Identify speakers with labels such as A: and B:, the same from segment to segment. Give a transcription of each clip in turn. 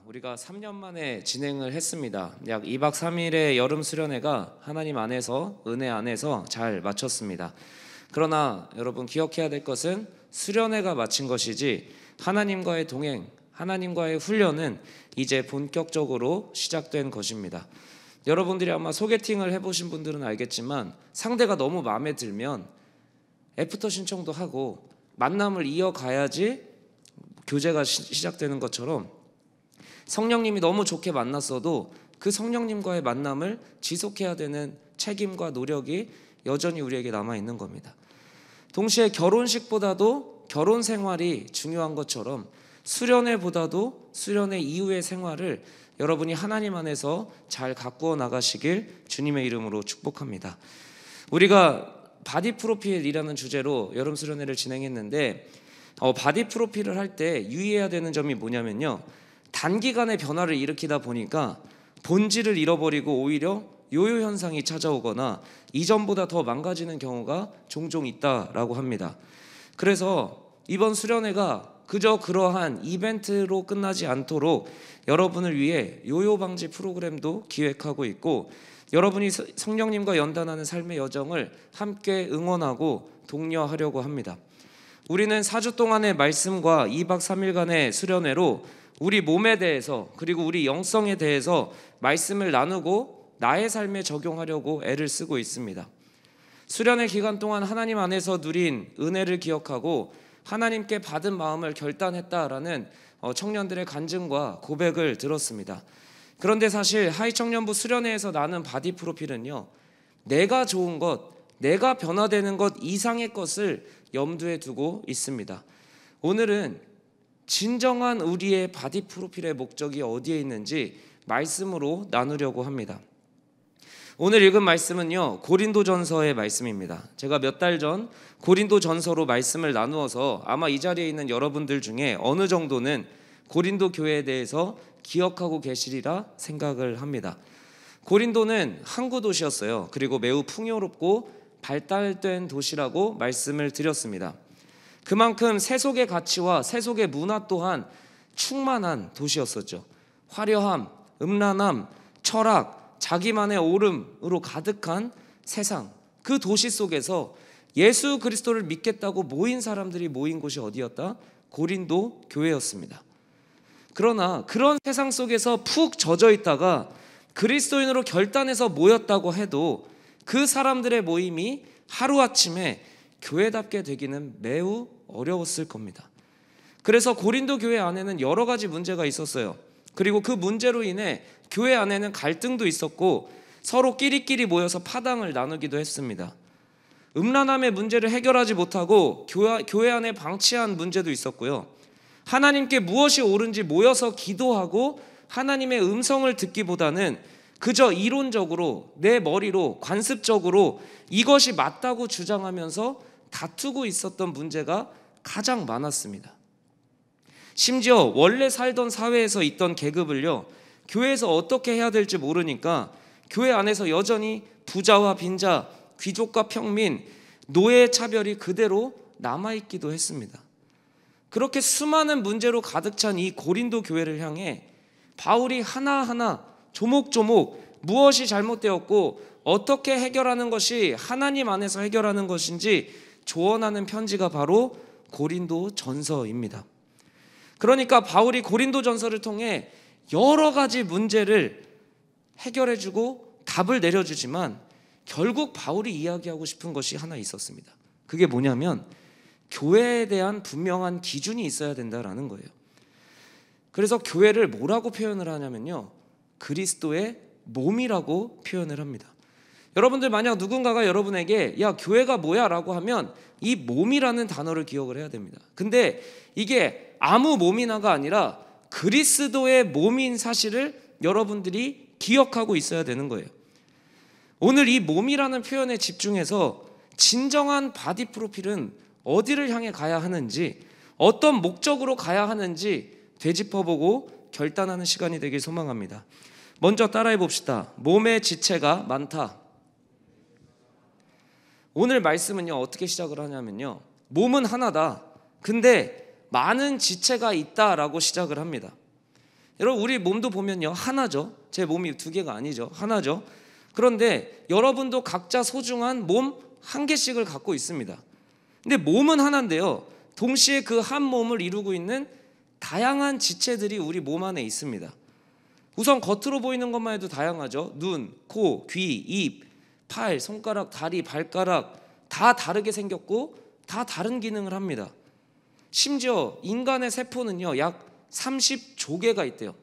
A: 우리가 3년 만에 진행을 했습니다. 약 2박 3일의 여름 수련회가 하나님 안에서, 은혜 안에서 잘 마쳤습니다. 그러나 여러분 기억해야 될 것은 수련회가 마친 것이지 하나님과의 동행, 하나님과의 훈련은 이제 본격적으로 시작된 것입니다. 여러분들이 아마 소개팅을 해보신 분들은 알겠지만 상대가 너무 마음에 들면 애프터 신청도 하고 만남을 이어가야지 교제가 시작되는 것처럼 성령님이 너무 좋게 만났어도 그 성령님과의 만남을 지속해야 되는 책임과 노력이 여전히 우리에게 남아있는 겁니다. 동시에 결혼식보다도 결혼 생활이 중요한 것처럼 수련회보다도 수련회 이후의 생활을 여러분이 하나님 안에서 잘 가꾸어 나가시길 주님의 이름으로 축복합니다. 우리가 바디 프로필이라는 주제로 여름 수련회를 진행했는데 바디 프로필을 할 때 유의해야 되는 점이 뭐냐면요, 단기간에 변화를 일으키다 보니까 본질을 잃어버리고 오히려 요요 현상이 찾아오거나 이전보다 더 망가지는 경우가 종종 있다라고 합니다. 그래서 이번 수련회가 그저 그러한 이벤트로 끝나지 않도록 여러분을 위해 요요 방지 프로그램도 기획하고 있고, 여러분이 성령님과 연단하는 삶의 여정을 함께 응원하고 독려하려고 합니다. 우리는 4주 동안의 말씀과 2박 3일간의 수련회로 우리 몸에 대해서 그리고 우리 영성에 대해서 말씀을 나누고 나의 삶에 적용하려고 애를 쓰고 있습니다. 수련회 기간 동안 하나님 안에서 누린 은혜를 기억하고 하나님께 받은 마음을 결단했다라는 청년들의 간증과 고백을 들었습니다. 그런데 사실 하이청년부 수련회에서 나는 바디 프로필은요, 내가 좋은 것, 내가 변화되는 것 이상의 것을 염두에 두고 있습니다. 오늘은 진정한 우리의 바디 프로필의 목적이 어디에 있는지 말씀으로 나누려고 합니다. 오늘 읽은 말씀은요, 고린도전서의 말씀입니다. 제가 몇 달 전 고린도전서로 말씀을 나누어서 아마 이 자리에 있는 여러분들 중에 어느 정도는 고린도 교회에 대해서 기억하고 계시리라 생각을 합니다. 고린도는 항구 도시였어요. 그리고 매우 풍요롭고 발달된 도시라고 말씀을 드렸습니다. 그만큼 세속의 가치와 세속의 문화 또한 충만한 도시였었죠. 화려함, 음란함, 철학, 자기만의 옳음으로 가득한 세상, 그 도시 속에서 예수 그리스도를 믿겠다고 모인 사람들이 모인 곳이 어디였다? 고린도 교회였습니다. 그러나 그런 세상 속에서 푹 젖어 있다가 그리스도인으로 결단해서 모였다고 해도 그 사람들의 모임이 하루아침에 교회답게 되기는 매우 어려웠을 겁니다. 그래서 고린도 교회 안에는 여러 가지 문제가 있었어요. 그리고 그 문제로 인해 교회 안에는 갈등도 있었고 서로 끼리끼리 모여서 파당을 나누기도 했습니다. 음란함의 문제를 해결하지 못하고 교회 안에 방치한 문제도 있었고요. 하나님께 무엇이 옳은지 모여서 기도하고 하나님의 음성을 듣기보다는 그저 이론적으로 내 머리로 관습적으로 이것이 맞다고 주장하면서 다투고 있었던 문제가 가장 많았습니다. 심지어 원래 살던 사회에서 있던 계급을요, 교회에서 어떻게 해야 될지 모르니까 교회 안에서 여전히 부자와 빈자, 귀족과 평민, 노예 차별이 그대로 남아있기도 했습니다. 그렇게 수많은 문제로 가득 찬 이 고린도 교회를 향해 바울이 하나하나 조목조목 무엇이 잘못되었고 어떻게 해결하는 것이 하나님 안에서 해결하는 것인지 조언하는 편지가 바로 고린도 전서입니다. 그러니까 바울이 고린도 전서를 통해 여러 가지 문제를 해결해주고 답을 내려주지만 결국 바울이 이야기하고 싶은 것이 하나 있었습니다. 그게 뭐냐면 교회에 대한 분명한 기준이 있어야 된다라는 거예요. 그래서 교회를 뭐라고 표현을 하냐면요, 그리스도의 몸이라고 표현을 합니다. 여러분들 만약 누군가가 여러분에게 야 교회가 뭐야 라고 하면 이 몸이라는 단어를 기억을 해야 됩니다. 근데 이게 아무 몸이나가 아니라 그리스도의 몸인 사실을 여러분들이 기억하고 있어야 되는 거예요. 오늘 이 몸이라는 표현에 집중해서 진정한 바디 프로필은 어디를 향해 가야 하는지, 어떤 목적으로 가야 하는지 되짚어보고 결단하는 시간이 되길 소망합니다. 먼저 따라해 봅시다. 몸의 지체가 많다. 오늘 말씀은요, 어떻게 시작을 하냐면요, 몸은 하나다. 근데 많은 지체가 있다라고 시작을 합니다. 여러분 우리 몸도 보면요 하나죠. 제 몸이 두 개가 아니죠. 하나죠. 그런데 여러분도 각자 소중한 몸 한 개씩을 갖고 있습니다. 근데 몸은 하나인데요, 동시에 그 한 몸을 이루고 있는 다양한 지체들이 우리 몸 안에 있습니다. 우선 겉으로 보이는 것만 해도 다양하죠. 눈, 코, 귀, 입, 팔, 손가락, 다리, 발가락 다 다르게 생겼고 다 다른 기능을 합니다. 심지어 인간의 세포는요 약 30조 개가 있대요.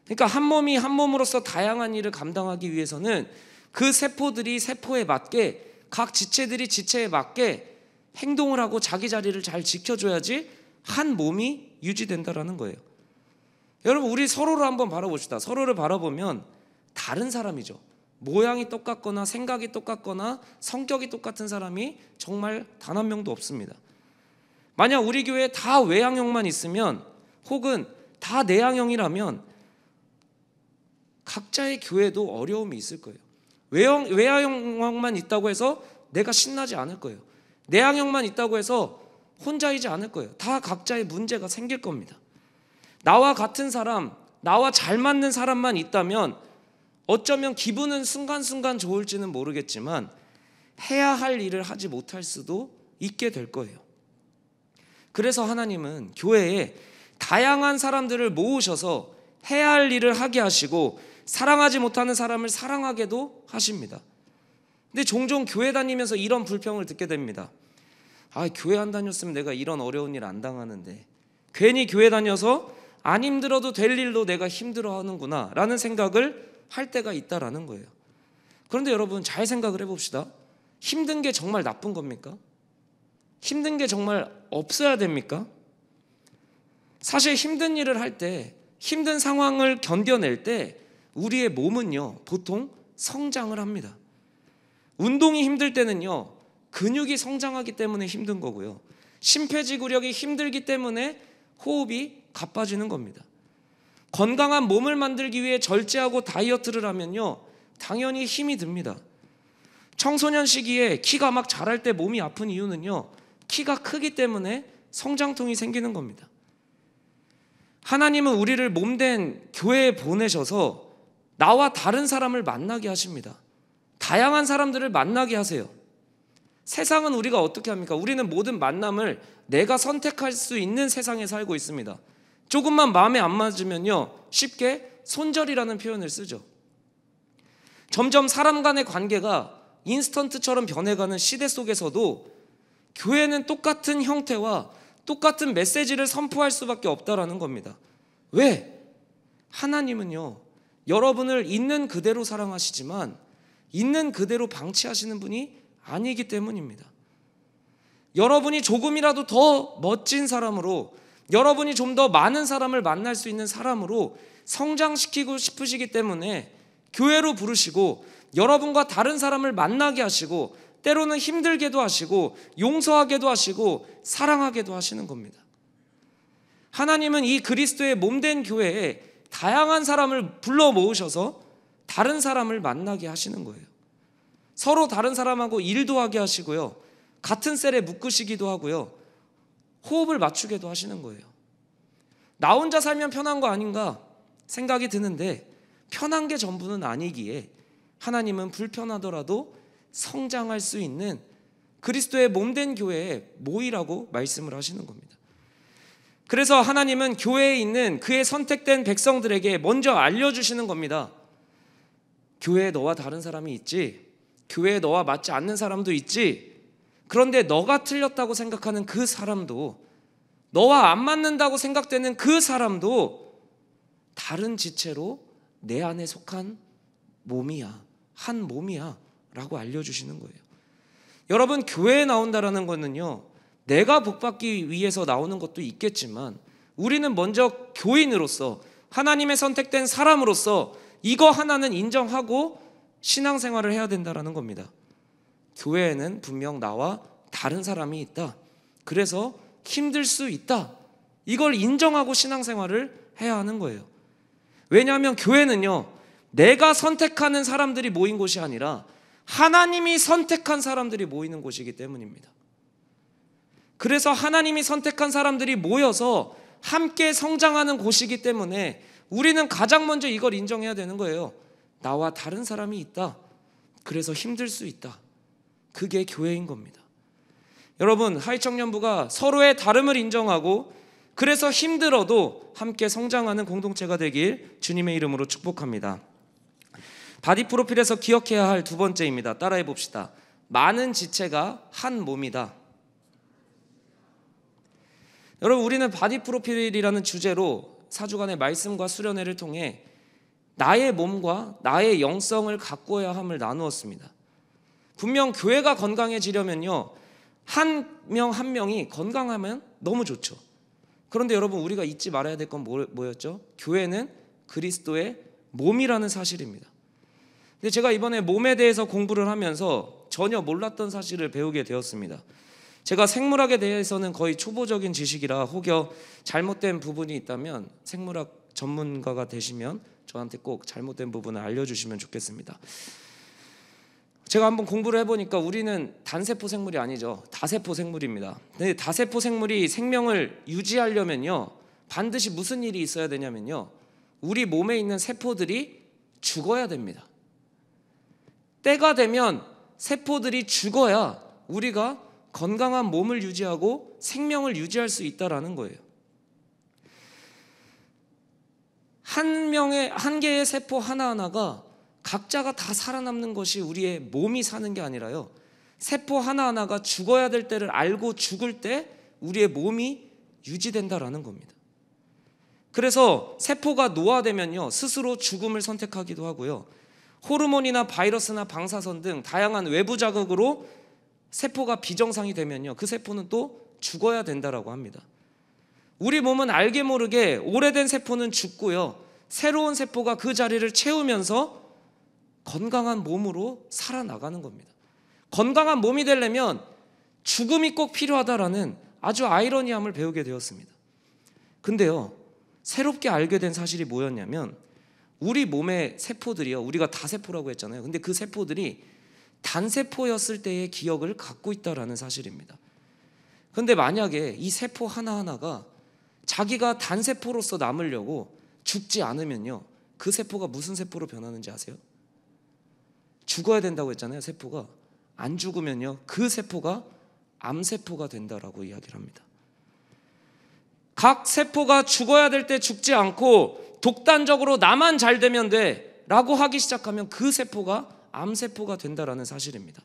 A: 그러니까 한 몸이 한 몸으로서 다양한 일을 감당하기 위해서는 그 세포들이 세포에 맞게, 각 지체들이 지체에 맞게 행동을 하고 자기 자리를 잘 지켜줘야지 한 몸이 유지된다라는 거예요. 여러분 우리 서로를 한번 바라봅시다. 서로를 바라보면 다른 사람이죠. 모양이 똑같거나 생각이 똑같거나 성격이 똑같은 사람이 정말 단 한 명도 없습니다. 만약 우리 교회에 다 외향형만 있으면, 혹은 다 내향형이라면 각자의 교회도 어려움이 있을 거예요. 외향형만 있다고 해서 내가 신나지 않을 거예요. 내향형만 있다고 해서 혼자이지 않을 거예요. 다 각자의 문제가 생길 겁니다. 나와 같은 사람, 나와 잘 맞는 사람만 있다면 어쩌면 기분은 순간순간 좋을지는 모르겠지만 해야 할 일을 하지 못할 수도 있게 될 거예요. 그래서 하나님은 교회에 다양한 사람들을 모으셔서 해야 할 일을 하게 하시고 사랑하지 못하는 사람을 사랑하게도 하십니다. 근데 종종 교회 다니면서 이런 불평을 듣게 됩니다. 교회 안 다녔으면 내가 이런 어려운 일 안 당하는데, 괜히 교회 다녀서 안 힘들어도 될 일로 내가 힘들어하는구나 라는 생각을 할 때가 있다라는 거예요. 그런데 여러분 잘 생각을 해봅시다. 힘든 게 정말 나쁜 겁니까? 힘든 게 정말 없어야 됩니까? 사실 힘든 일을 할 때, 힘든 상황을 견뎌낼 때 우리의 몸은요 보통 성장을 합니다. 운동이 힘들 때는요 근육이 성장하기 때문에 힘든 거고요, 심폐지구력이 힘들기 때문에 호흡이 가빠지는 겁니다. 건강한 몸을 만들기 위해 절제하고 다이어트를 하면요 당연히 힘이 듭니다. 청소년 시기에 키가 막 자랄 때 몸이 아픈 이유는요 키가 크기 때문에 성장통이 생기는 겁니다. 하나님은 우리를 몸된 교회에 보내셔서 나와 다른 사람을 만나게 하십니다. 다양한 사람들을 만나게 하세요. 세상은 우리가 어떻게 합니까? 우리는 모든 만남을 내가 선택할 수 있는 세상에 살고 있습니다. 조금만 마음에 안 맞으면요 쉽게 손절이라는 표현을 쓰죠. 점점 사람 간의 관계가 인스턴트처럼 변해가는 시대 속에서도 교회는 똑같은 형태와 똑같은 메시지를 선포할 수밖에 없다라는 겁니다. 왜? 하나님은요 여러분을 있는 그대로 사랑하시지만 있는 그대로 방치하시는 분이 아니기 때문입니다. 여러분이 조금이라도 더 멋진 사람으로, 여러분이 좀 더 많은 사람을 만날 수 있는 사람으로 성장시키고 싶으시기 때문에 교회로 부르시고 여러분과 다른 사람을 만나게 하시고 때로는 힘들게도 하시고 용서하게도 하시고 사랑하게도 하시는 겁니다. 하나님은 이 그리스도의 몸된 교회에 다양한 사람을 불러 모으셔서 다른 사람을 만나게 하시는 거예요. 서로 다른 사람하고 일도 하게 하시고요, 같은 셀에 묶으시기도 하고요, 호흡을 맞추게도 하시는 거예요. 나 혼자 살면 편한 거 아닌가 생각이 드는데 편한 게 전부는 아니기에 하나님은 불편하더라도 성장할 수 있는 그리스도의 몸된 교회에 모이라고 말씀을 하시는 겁니다. 그래서 하나님은 교회에 있는 그의 선택된 백성들에게 먼저 알려주시는 겁니다. 교회에 너와 다른 사람이 있지, 교회에 너와 맞지 않는 사람도 있지. 그런데 너가 틀렸다고 생각하는 그 사람도, 너와 안 맞는다고 생각되는 그 사람도 다른 지체로 내 안에 속한 몸이야, 한 몸이야 라고 알려주시는 거예요. 여러분 교회에 나온다라는 거는요 내가 복받기 위해서 나오는 것도 있겠지만 우리는 먼저 교인으로서, 하나님의 선택된 사람으로서 이거 하나는 인정하고 신앙생활을 해야 된다라는 겁니다. 교회에는 분명 나와 다른 사람이 있다, 그래서 힘들 수 있다, 이걸 인정하고 신앙생활을 해야 하는 거예요. 왜냐하면 교회는요 내가 선택하는 사람들이 모인 곳이 아니라 하나님이 선택한 사람들이 모이는 곳이기 때문입니다. 그래서 하나님이 선택한 사람들이 모여서 함께 성장하는 곳이기 때문에 우리는 가장 먼저 이걸 인정해야 되는 거예요. 나와 다른 사람이 있다. 그래서 힘들 수 있다. 그게 교회인 겁니다. 여러분, 하이청년부가 서로의 다름을 인정하고 그래서 힘들어도 함께 성장하는 공동체가 되길 주님의 이름으로 축복합니다. 바디 프로필에서 기억해야 할 두 번째입니다. 따라해 봅시다. 많은 지체가 한 몸이다. 여러분, 우리는 바디 프로필이라는 주제로 4주간의 말씀과 수련회를 통해 나의 몸과 나의 영성을 가꾸어야 함을 나누었습니다. 분명 교회가 건강해지려면요, 한 명 한 명이 건강하면 너무 좋죠. 그런데 여러분, 우리가 잊지 말아야 될 건 뭐였죠? 교회는 그리스도의 몸이라는 사실입니다. 근데 제가 이번에 몸에 대해서 공부를 하면서 전혀 몰랐던 사실을 배우게 되었습니다. 제가 생물학에 대해서는 거의 초보적인 지식이라 혹여 잘못된 부분이 있다면 생물학 전문가가 되시면 저한테 꼭 잘못된 부분을 알려주시면 좋겠습니다. 제가 한번 공부를 해보니까 우리는 단세포 생물이 아니죠. 다세포 생물입니다. 근데 다세포 생물이 생명을 유지하려면요, 반드시 무슨 일이 있어야 되냐면요, 우리 몸에 있는 세포들이 죽어야 됩니다. 때가 되면 세포들이 죽어야 우리가 건강한 몸을 유지하고 생명을 유지할 수 있다라는 거예요. 한 개의 세포 하나하나가 각자가 다 살아남는 것이 우리의 몸이 사는 게 아니라요, 세포 하나하나가 죽어야 될 때를 알고 죽을 때 우리의 몸이 유지된다라는 겁니다. 그래서 세포가 노화되면요, 스스로 죽음을 선택하기도 하고요, 호르몬이나 바이러스나 방사선 등 다양한 외부 자극으로 세포가 비정상이 되면요, 그 세포는 또 죽어야 된다라고 합니다. 우리 몸은 알게 모르게 오래된 세포는 죽고요, 새로운 세포가 그 자리를 채우면서 건강한 몸으로 살아나가는 겁니다. 건강한 몸이 되려면 죽음이 꼭 필요하다라는 아주 아이러니함을 배우게 되었습니다. 근데요, 새롭게 알게 된 사실이 뭐였냐면, 우리 몸의 세포들이요, 우리가 다세포라고 했잖아요. 근데 그 세포들이 단세포였을 때의 기억을 갖고 있다라는 사실입니다. 근데 만약에 이 세포 하나하나가 자기가 단세포로서 남으려고 죽지 않으면요, 그 세포가 무슨 세포로 변하는지 아세요? 죽어야 된다고 했잖아요. 세포가 안 죽으면요, 그 세포가 암세포가 된다라고 이야기를 합니다. 각 세포가 죽어야 될 때 죽지 않고 독단적으로 나만 잘 되면 돼 라고 하기 시작하면 그 세포가 암세포가 된다라는 사실입니다.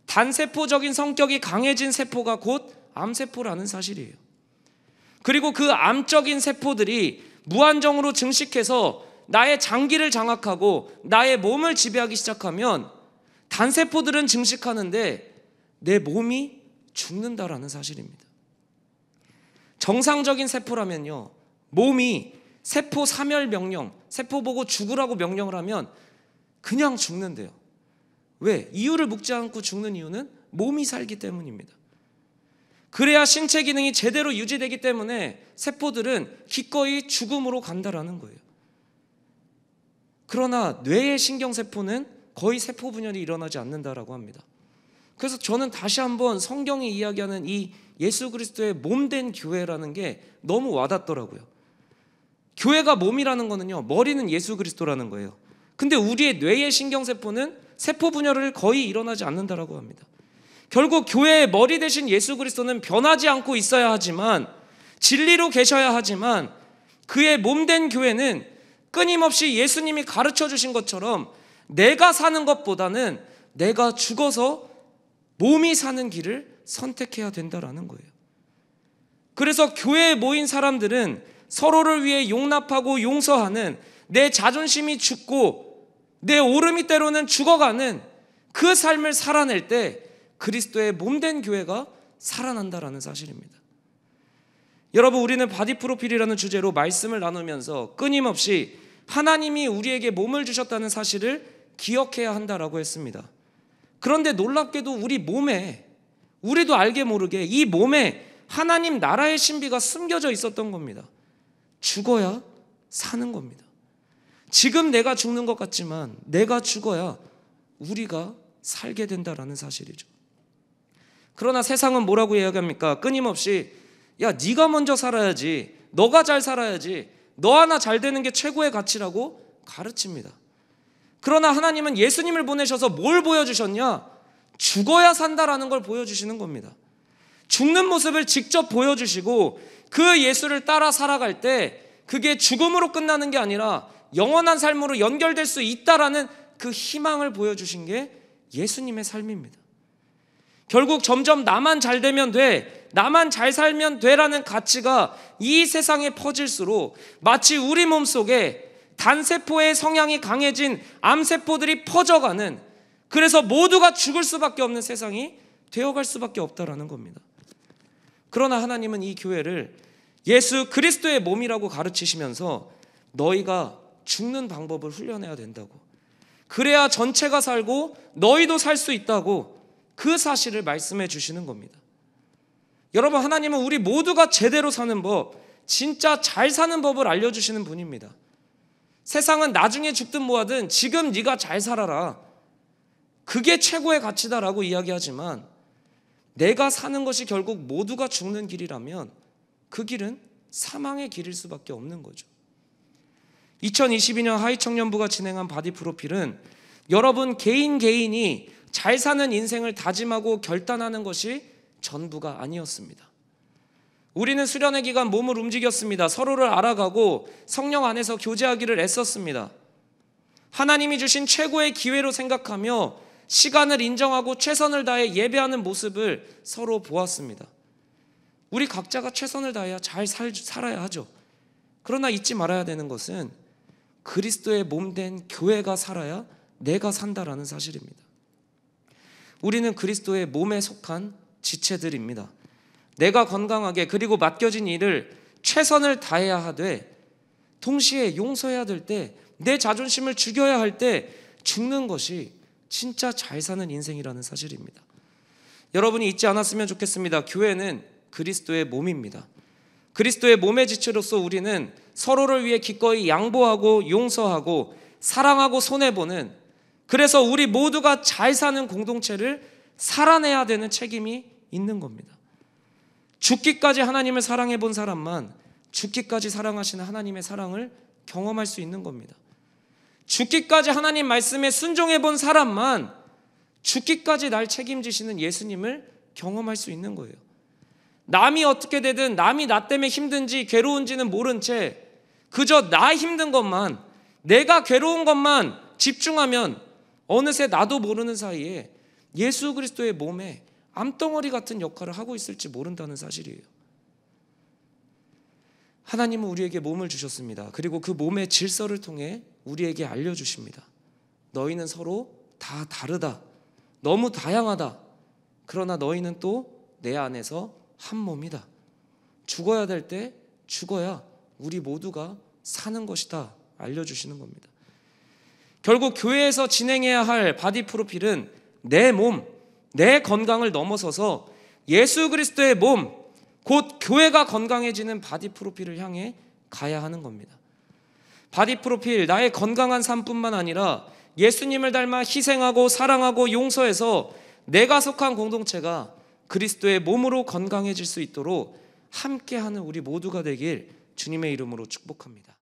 A: 단세포적인 성격이 강해진 세포가 곧 암세포라는 사실이에요. 그리고 그 암적인 세포들이 무한정으로 증식해서 나의 장기를 장악하고 나의 몸을 지배하기 시작하면 단세포들은 증식하는데 내 몸이 죽는다라는 사실입니다. 정상적인 세포라면요, 몸이 세포 사멸 명령, 세포 보고 죽으라고 명령을 하면 그냥 죽는데요. 왜? 이유를 묻지 않고 죽는 이유는 몸이 살기 때문입니다. 그래야 신체 기능이 제대로 유지되기 때문에 세포들은 기꺼이 죽음으로 간다라는 거예요. 그러나 뇌의 신경세포는 거의 세포 분열이 일어나지 않는다라고 합니다. 그래서 저는 다시 한번 성경이 이야기하는 이 예수 그리스도의 몸된 교회라는 게 너무 와닿더라고요. 교회가 몸이라는 거는요, 머리는 예수 그리스도라는 거예요. 근데 우리의 뇌의 신경세포는 세포 분열을 거의 일어나지 않는다라고 합니다. 결국 교회의 머리 대신 예수 그리스도는 변하지 않고 있어야 하지만, 진리로 계셔야 하지만, 그의 몸된 교회는 끊임없이 예수님이 가르쳐 주신 것처럼 내가 사는 것보다는 내가 죽어서 몸이 사는 길을 선택해야 된다라는 거예요. 그래서 교회에 모인 사람들은 서로를 위해 용납하고 용서하는, 내 자존심이 죽고 내 오름이 때로는 죽어가는 그 삶을 살아낼 때 그리스도의 몸된 교회가 살아난다라는 사실입니다. 여러분, 우리는 바디 프로필이라는 주제로 말씀을 나누면서 끊임없이 하나님이 우리에게 몸을 주셨다는 사실을 기억해야 한다라고 했습니다. 그런데 놀랍게도 우리 몸에, 우리도 알게 모르게 이 몸에 하나님 나라의 신비가 숨겨져 있었던 겁니다. 죽어야 사는 겁니다. 지금 내가 죽는 것 같지만 내가 죽어야 우리가 살게 된다라는 사실이죠. 그러나 세상은 뭐라고 이야기합니까? 끊임없이 야, 네가 먼저 살아야지, 너가 잘 살아야지, 너 하나 잘 되는 게 최고의 가치라고 가르칩니다. 그러나 하나님은 예수님을 보내셔서 뭘 보여주셨냐? 죽어야 산다라는 걸 보여주시는 겁니다. 죽는 모습을 직접 보여주시고 그 예수를 따라 살아갈 때 그게 죽음으로 끝나는 게 아니라 영원한 삶으로 연결될 수 있다라는 그 희망을 보여주신 게 예수님의 삶입니다. 결국 점점 나만 잘 되면 돼, 나만 잘 살면 돼라는 가치가 이 세상에 퍼질수록 마치 우리 몸속에 단세포의 성향이 강해진 암세포들이 퍼져가는, 그래서 모두가 죽을 수밖에 없는 세상이 되어갈 수밖에 없다라는 겁니다. 그러나 하나님은 이 교회를 예수 그리스도의 몸이라고 가르치시면서 너희가 죽는 방법을 훈련해야 된다고, 그래야 전체가 살고 너희도 살 수 있다고 그 사실을 말씀해 주시는 겁니다. 여러분, 하나님은 우리 모두가 제대로 사는 법, 진짜 잘 사는 법을 알려주시는 분입니다. 세상은 나중에 죽든 뭐하든 지금 네가 잘 살아라, 그게 최고의 가치다라고 이야기하지만 내가 사는 것이 결국 모두가 죽는 길이라면 그 길은 사망의 길일 수밖에 없는 거죠. 2022년 하이청년부가 진행한 바디 프로필은 여러분 개인이 잘 사는 인생을 다짐하고 결단하는 것이 전부가 아니었습니다. 우리는 수련회 기간 몸을 움직였습니다. 서로를 알아가고 성령 안에서 교제하기를 애썼습니다. 하나님이 주신 최고의 기회로 생각하며 시간을 인정하고 최선을 다해 예배하는 모습을 서로 보았습니다. 우리 각자가 최선을 다해야 잘 살아야 하죠. 그러나 잊지 말아야 되는 것은 그리스도의 몸된 교회가 살아야 내가 산다라는 사실입니다. 우리는 그리스도의 몸에 속한 지체들입니다. 내가 건강하게 그리고 맡겨진 일을 최선을 다해야 하되 동시에 용서해야 될 때, 내 자존심을 죽여야 할 때 죽는 것이 진짜 잘 사는 인생이라는 사실입니다. 여러분이 잊지 않았으면 좋겠습니다. 교회는 그리스도의 몸입니다. 그리스도의 몸의 지체로서 우리는 서로를 위해 기꺼이 양보하고 용서하고 사랑하고 손해보는, 그래서 우리 모두가 잘 사는 공동체를 살아내야 되는 책임이 있는 겁니다. 죽기까지 하나님을 사랑해 본 사람만 죽기까지 사랑하시는 하나님의 사랑을 경험할 수 있는 겁니다. 죽기까지 하나님 말씀에 순종해 본 사람만 죽기까지 날 책임지시는 예수님을 경험할 수 있는 거예요. 남이 어떻게 되든 남이 나 때문에 힘든지 괴로운지는 모른 채 그저 나 힘든 것만, 내가 괴로운 것만 집중하면 어느새 나도 모르는 사이에 예수 그리스도의 몸에 암덩어리 같은 역할을 하고 있을지 모른다는 사실이에요. 하나님은 우리에게 몸을 주셨습니다. 그리고 그 몸의 질서를 통해 우리에게 알려주십니다. 너희는 서로 다 다르다, 너무 다양하다, 그러나 너희는 또 내 안에서 한 몸이다. 죽어야 될 때 죽어야 우리 모두가 사는 것이다 알려주시는 겁니다. 결국 교회에서 진행해야 할 바디 프로필은 내 몸, 내 건강을 넘어서서 예수 그리스도의 몸, 곧 교회가 건강해지는 바디 프로필을 향해 가야 하는 겁니다. 바디 프로필, 나의 건강한 삶뿐만 아니라 예수님을 닮아 희생하고 사랑하고 용서해서 내가 속한 공동체가 그리스도의 몸으로 건강해질 수 있도록 함께하는 우리 모두가 되길 주님의 이름으로 축복합니다.